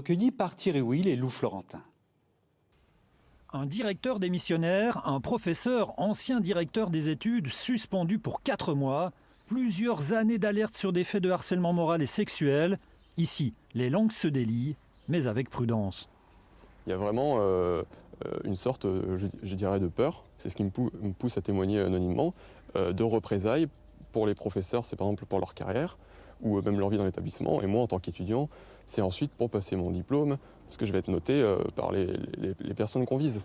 Recueillis par Thierry Will et Lou Florentin. Un directeur démissionnaire, un professeur, ancien directeur des études, suspendu pour 4 mois, plusieurs années d'alerte sur des faits de harcèlement moral et sexuel. Ici, les langues se délient, mais avec prudence. Il y a vraiment une sorte, je dirais, de peur, c'est ce qui me pousse à témoigner anonymement, de représailles pour les professeurs, c'est par exemple pour leur carrière, ou même leur vie dans l'établissement, et moi en tant qu'étudiant, c'est ensuite pour passer mon diplôme, parce que je vais être noté par les personnes qu'on vise.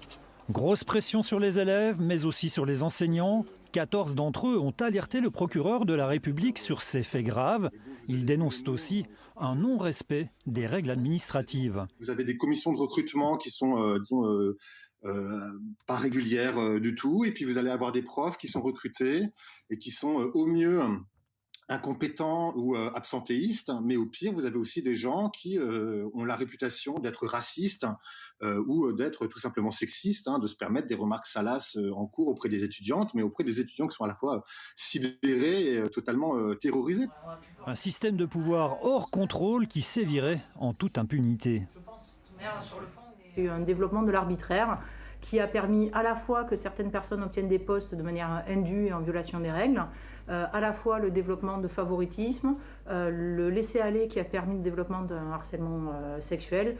Grosse pression sur les élèves, mais aussi sur les enseignants. 14 d'entre eux ont alerté le procureur de la République sur ces faits graves. Ils dénoncent aussi un non-respect des règles administratives. Vous avez des commissions de recrutement qui sont, pas régulières du tout, et puis vous allez avoir des profs qui sont recrutés et qui sont au mieux incompétents ou absentéistes, mais au pire, vous avez aussi des gens qui ont la réputation d'être racistes ou d'être tout simplement sexistes, de se permettre des remarques salaces en cours auprès des étudiantes, mais auprès des étudiants qui sont à la fois sidérés et totalement terrorisés. Un système de pouvoir hors contrôle qui sévirait en toute impunité. Il y a eu un développement de l'arbitraire qui a permis à la fois que certaines personnes obtiennent des postes de manière indue et en violation des règles, à la fois le développement de favoritisme, le laisser-aller qui a permis le développement d'un harcèlement sexuel,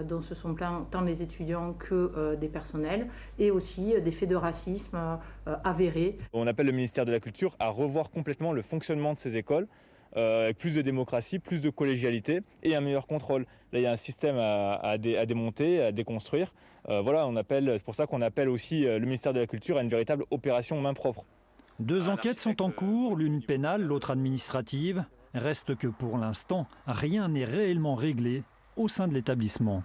dont se sont plaints tant les étudiants que des personnels, et aussi des faits de racisme avérés. On appelle le ministère de la Culture à revoir complètement le fonctionnement de ces écoles, avec plus de démocratie, plus de collégialité et un meilleur contrôle. Là, il y a un système à démonter, à déconstruire. C'est pour ça qu'on appelle aussi le ministère de la Culture à une véritable opération main propre. 2 enquêtes sont en cours, l'une pénale, l'autre administrative. Reste que pour l'instant, rien n'est réellement réglé au sein de l'établissement.